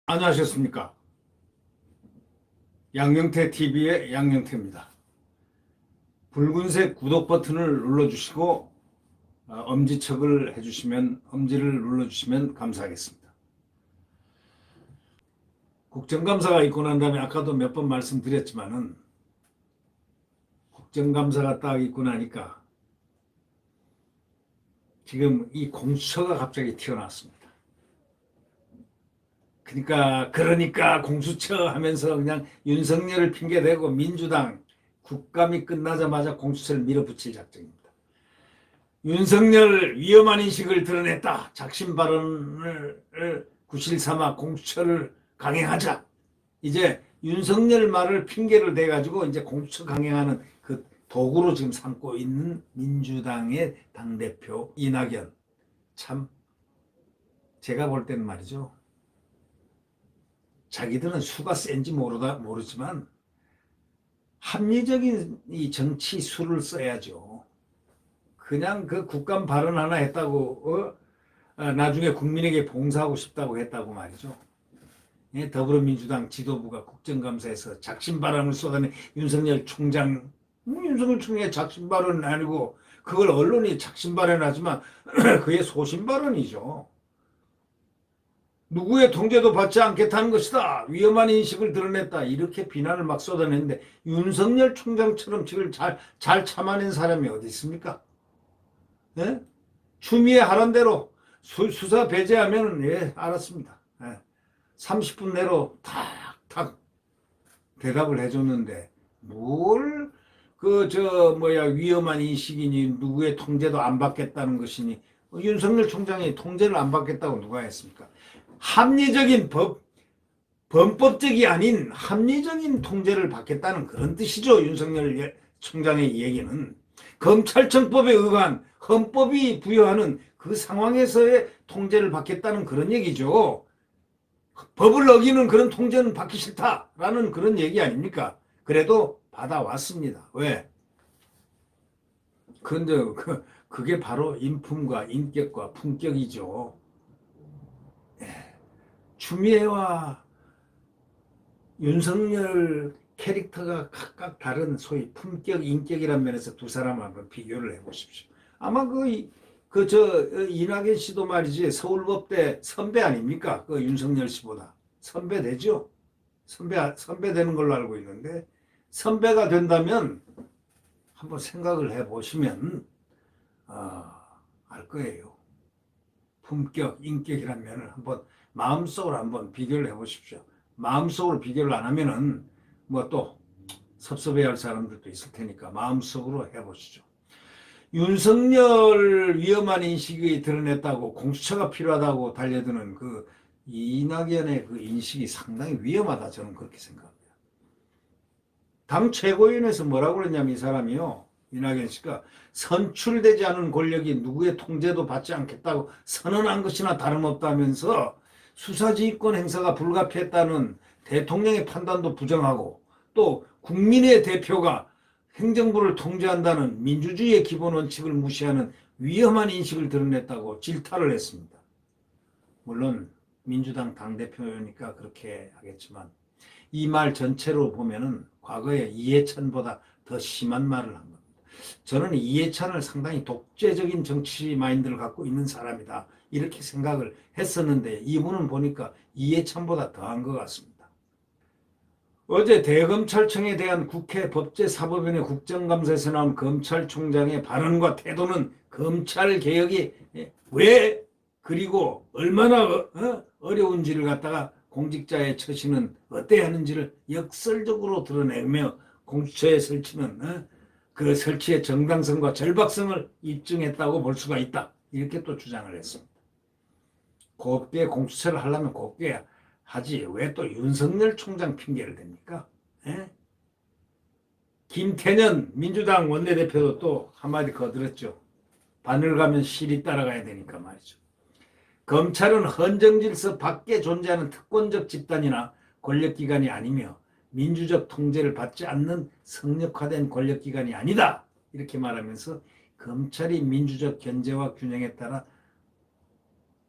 안녕하셨습니까? 양영태 TV의 양영태입니다. 붉은색 구독 버튼을 눌러주시고 엄지척을 해주시면 엄지를 눌러주시면 감사하겠습니다. 국정감사가 있고 난 다음에 아까도 몇 번 말씀드렸지만은 국정감사가 딱 있고 나니까 지금 이 공수처가 갑자기 튀어나왔습니다. 그러니까 공수처 하면서 그냥 윤석열을 핑계대고 민주당 국감이 끝나자마자 공수처를 밀어붙일 작정입니다. 윤석열 위험한 인식을 드러냈다. 작심 발언을 구실 삼아 공수처를 강행하자. 이제 윤석열 말을 핑계를 대가지고 이제 공수처 강행하는 그 도구로 지금 삼고 있는 민주당의 당대표 이낙연. 참 제가 볼 때는 말이죠. 자기들은 수가 센지 모르지만 합리적인 이 정치 수를 써야죠. 그냥 그 국감 발언 하나 했다고 나중에 국민에게 봉사하고 싶다고 했다고 말이죠. 예, 더불어민주당 지도부가 국정감사에서 작심 발언을 쏟아낸 윤석열 총장, 윤석열 총장의 작심 발언은 아니고 그걸 언론이 작심 발언하지만 그의 소신 발언이죠. 누구의 통제도 받지 않겠다는 것이다. 위험한 인식을 드러냈다. 이렇게 비난을 막 쏟아냈는데 윤석열 총장처럼 지금 잘 참아낸 사람이 어디 있습니까? 예? 추미애 하란 대로 수사 배제하면 예, 알았습니다. 예. 30분 내로 탁탁 대답을 해줬는데 뭘 위험한 인식이니 누구의 통제도 안 받겠다는 것이니 윤석열 총장이 통제를 안 받겠다고 누가 했습니까? 합리적인 범법적이 아닌 합리적인 통제를 받겠다는 그런 뜻이죠. 윤석열 총장의 얘기는. 검찰청법에 의한 헌법이 부여하는 그 상황에서의 통제를 받겠다는 그런 얘기죠. 법을 어기는 그런 통제는 받기 싫다라는 그런 얘기 아닙니까? 그래도 받아왔습니다. 왜? 근데 그게 바로 인품과 인격과 품격이죠. 추미애와 윤석열 캐릭터가 각각 다른 소위 품격, 인격이란 면에서 두 사람 한번 비교를 해보십시오. 아마 이낙연 씨도 말이지 서울법대 선배 아닙니까? 그 윤석열 씨보다 선배 되죠? 선배 되는 걸로 알고 있는데 선배가 된다면 한번 생각을 해보시면 알 거예요. 품격, 인격이란 면을 한번 마음속으로 한번 비교를 해보십시오. 마음속으로 비교를 안 하면은 뭐 또 섭섭해할 사람들도 있을 테니까 마음속으로 해보시죠. 윤석열 위험한 인식이 드러냈다고 공수처가 필요하다고 달려드는 그 이낙연의 그 인식이 상당히 위험하다 저는 그렇게 생각합니다. 당 최고위원회에서 뭐라고 그랬냐면 이 사람이요. 이낙연 씨가 선출되지 않은 권력이 누구의 통제도 받지 않겠다고 선언한 것이나 다름없다면서 수사지휘권 행사가 불가피했다는 대통령의 판단도 부정하고 또 국민의 대표가 행정부를 통제한다는 민주주의의 기본 원칙을 무시하는 위험한 인식을 드러냈다고 질타를 했습니다. 물론 민주당 당대표니까 그렇게 하겠지만 이 말 전체로 보면은 과거에 이해찬보다 더 심한 말을 한 겁니다. 저는 이해찬을 상당히 독재적인 정치 마인드를 갖고 있는 사람이다. 이렇게 생각을 했었는데 이분은 보니까 이해찬보다 더한 것 같습니다. 어제 대검찰청에 대한 국회 법제사법위원회 국정감사에서 나온 검찰총장의 발언과 태도는 검찰개혁이 왜 그리고 얼마나 어려운지를 갖다가 공직자의 처신은 어때야 하는지를 역설적으로 드러내며 공수처의 설치는 그 설치의 정당성과 절박성을 입증했다고 볼 수가 있다. 이렇게 또 주장을 했습니다. 곱게 공수처를 하려면 곱게 하지 왜 또 윤석열 총장 핑계를 댑니까? 에? 김태년 민주당 원내대표도 또 한마디 거들었죠. 바늘 가면 실이 따라가야 되니까 말이죠. 검찰은 헌정질서 밖에 존재하는 특권적 집단이나 권력기관이 아니며 민주적 통제를 받지 않는 성역화된 권력기관이 아니다. 이렇게 말하면서 검찰이 민주적 견제와 균형에 따라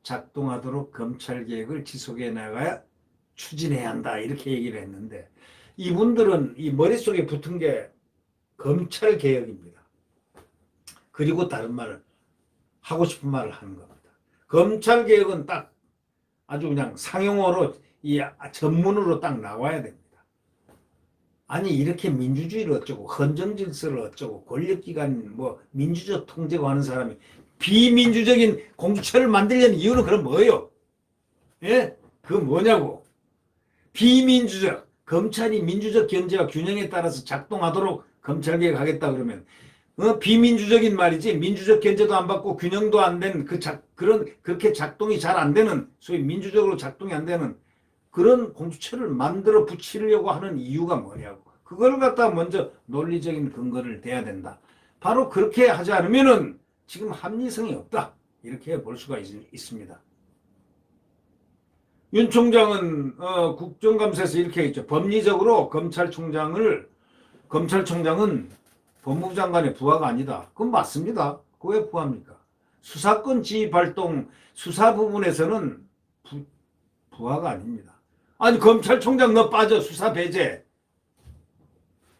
작동하도록 검찰개혁을 지속해 나가야 추진해야 한다 이렇게 얘기를 했는데 이분들은 이 머릿속에 붙은 게 검찰 개혁입니다. 그리고 다른 말을 하고 싶은 말을 하는 겁니다. 검찰 개혁은 딱 아주 그냥 상용어로 이 전문으로 딱 나와야 됩니다. 아니 이렇게 민주주의를 어쩌고 헌정질서를 어쩌고 권력기관 뭐 민주적 통제고 하는 사람이 비민주적인 공수처를 만들려는 이유는 그럼 뭐예요? 예? 그거 뭐냐고. 비민주적 검찰이 민주적 견제와 균형에 따라서 작동하도록 검찰개혁하겠다 그러면 비민주적인 말이지 민주적 견제도 안 받고 균형도 안 된 그렇게 작동이 잘 안 되는 소위 민주적으로 작동이 안 되는 그런 공수처를 만들어 붙이려고 하는 이유가 뭐냐고. 그걸 갖다 먼저 논리적인 근거를 대야 된다. 바로 그렇게 하지 않으면은 지금 합리성이 없다. 이렇게 볼 수가 있습니다. 윤 총장은 국정감사에서 이렇게 했죠. 법리적으로 검찰총장은 법무부 장관의 부하가 아니다. 그건 맞습니다. 그거 왜 부하입니까? 수사권 지휘 발동 수사 부분에서는 부하가 아닙니다. 아니 검찰총장 너 빠져 수사 배제.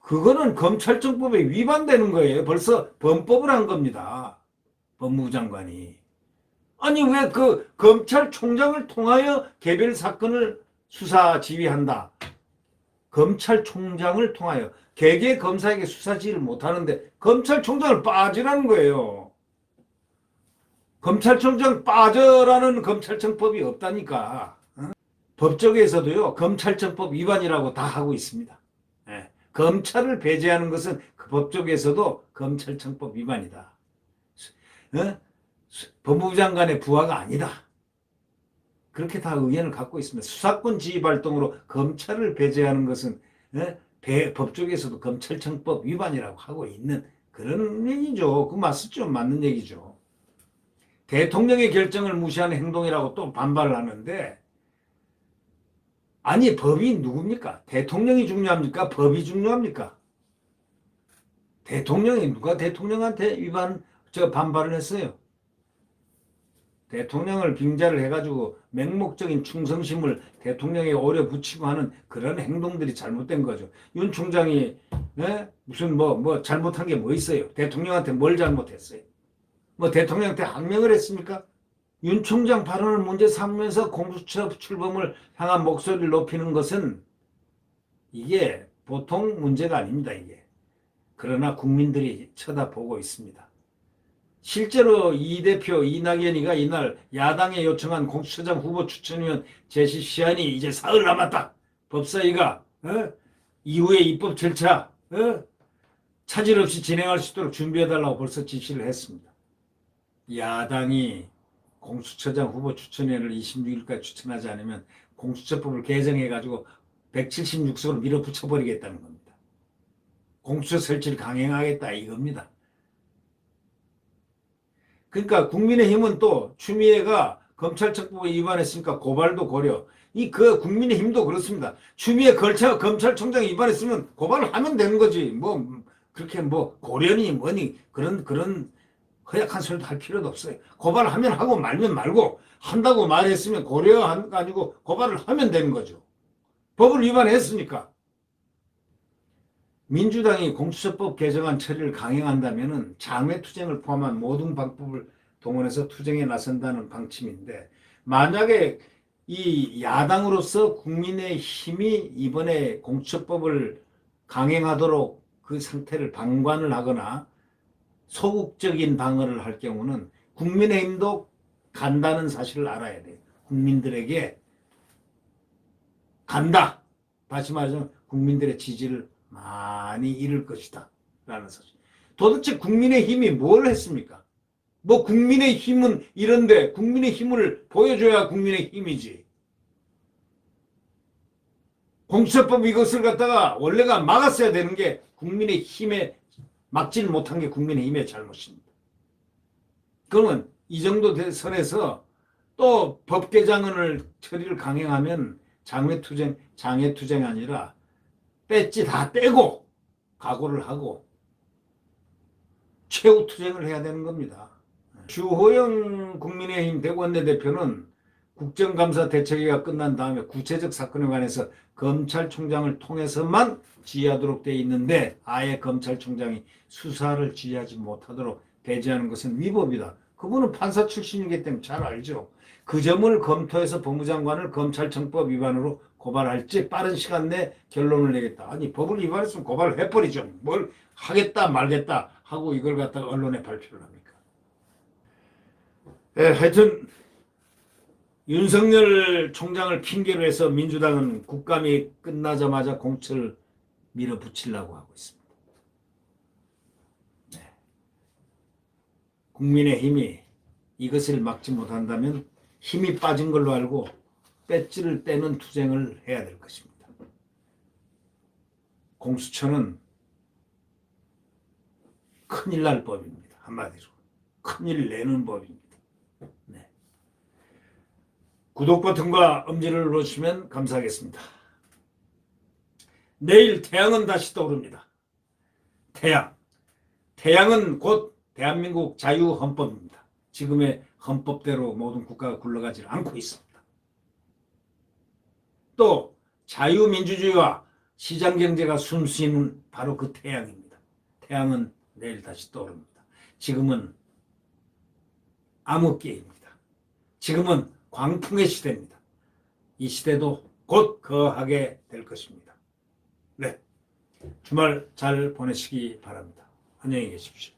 그거는 검찰청법에 위반되는 거예요. 벌써 범법을 한 겁니다. 법무부 장관이. 아니 왜 그 검찰총장을 통하여 개별 사건을 수사 지휘한다. 검찰총장을 통하여 개개 검사에게 수사 지휘를 못하는데 검찰총장을 빠지라는 거예요. 검찰총장 빠져라는 검찰청법이 없다니까. 법조계에서도요 검찰청법 위반이라고 다 하고 있습니다. 네. 검찰을 배제하는 것은 그 법조계에서도 검찰청법 위반이다. 법무부 장관의 부하가 아니다. 그렇게 다 의견을 갖고 있습니다. 수사권 지휘 발동으로 검찰을 배제하는 것은 법조계에서도 검찰청법 위반이라고 하고 있는 그런 얘기죠. 그 맞죠? 맞는 얘기죠. 대통령의 결정을 무시하는 행동이라고 또 반발을 하는데 아니 법이 누굽니까? 대통령이 중요합니까? 법이 중요합니까? 대통령이 누가 대통령한테 반발을 했어요? 대통령을 빙자를 해가지고 맹목적인 충성심을 대통령에 오려 붙이고 하는 그런 행동들이 잘못된 거죠. 윤 총장이 무슨 뭐 잘못한 게 뭐 있어요? 대통령한테 뭘 잘못했어요? 뭐 대통령한테 항명을 했습니까? 윤 총장 발언을 문제 삼으면서 공수처 출범을 향한 목소리를 높이는 것은 이게 보통 문제가 아닙니다. 이게. 그러나 국민들이 쳐다보고 있습니다. 실제로 이 대표 이낙연이가 이날 야당에 요청한 공수처장 후보 추천위원 제시 시한이 이제 사흘 남았다. 법사위가 이후에 입법 절차 차질 없이 진행할 수 있도록 준비해달라고 벌써 지시를 했습니다. 야당이 공수처장 후보 추천위원을 26일까지 추천하지 않으면 공수처법을 개정해가지고 176석으로 밀어붙여버리겠다는 겁니다. 공수처 설치를 강행하겠다 이겁니다. 그러니까 국민의힘은 또 추미애가 검찰청법에 위반했으니까 고발도 고려. 국민의힘도 그렇습니다. 추미애 검찰총장이 위반했으면 고발을 하면 되는 거지. 그렇게 고려니 뭐니 그런 허약한 소리도 할 필요도 없어요. 고발을 하면 하고 말면 말고 한다고 말했으면 고려한 거 아니고 고발을 하면 되는 거죠. 법을 위반했으니까. 민주당이 공수처법 개정안 처리를 강행한다면 장외투쟁을 포함한 모든 방법을 동원해서 투쟁에 나선다는 방침인데 만약에 이 야당으로서 국민의힘이 이번에 공수처법을 강행하도록 그 상태를 방관을 하거나 소극적인 방어를 할 경우는 국민의힘도 간다는 사실을 알아야 돼요. 국민들에게 간다. 다시 말하자면 국민들의 지지를 많이 잃을 것이다 라는 사실. 도대체 국민의힘이 뭘 했습니까? 국민의힘은 이런데 국민의힘을 보여줘야 국민의힘이지. 공수처법 이것을 갖다가 원래가 막았어야 되는 게 국민의힘에 막지를 못한 게 국민의힘의 잘못입니다. 그러면 이 정도 선에서 또 법 개정안을 처리를 강행하면 장외투쟁이 아니라 뺐지 다 떼고 각오를 하고 최후 투쟁을 해야 되는 겁니다. 주호영 국민의힘 대구원내대표는 국정감사 대책위가 끝난 다음에 구체적 사건에 관해서 검찰총장을 통해서만 지휘하도록 되어 있는데 아예 검찰총장이 수사를 지휘하지 못하도록 배제하는 것은 위법이다. 그분은 판사 출신이기 때문에 잘 알죠. 그 점을 검토해서 법무장관을 검찰청법 위반으로 고발할지 빠른 시간 내에 결론을 내겠다. 아니 법을 위반했으면 고발을 해버리죠. 뭘 하겠다 말겠다 하고 이걸 갖다가 언론에 발표를 합니까? 하여튼 윤석열 총장을 핑계로 해서 민주당은 국감이 끝나자마자 공천을 밀어붙이려고 하고 있습니다. 네. 국민의힘이 이것을 막지 못한다면 힘이 빠진 걸로 알고 배지를 떼는 투쟁을 해야 될 것입니다. 공수처는 큰일 날 법입니다. 한마디로. 큰일 내는 법입니다. 네. 구독 버튼과 엄지를 눌러주시면 감사하겠습니다. 내일 태양은 다시 떠오릅니다. 태양은 곧 대한민국 자유헌법입니다. 지금의 헌법대로 모든 국가가 굴러가지 않고 있습니다. 또 자유민주주의와 시장경제가 숨쉬는 바로 그 태양입니다. 태양은 내일 다시 떠오릅니다. 지금은 암흑기입니다. 지금은 광풍의 시대입니다. 이 시대도 곧 거하게 될 것입니다. 네, 주말 잘 보내시기 바랍니다. 안녕히 계십시오.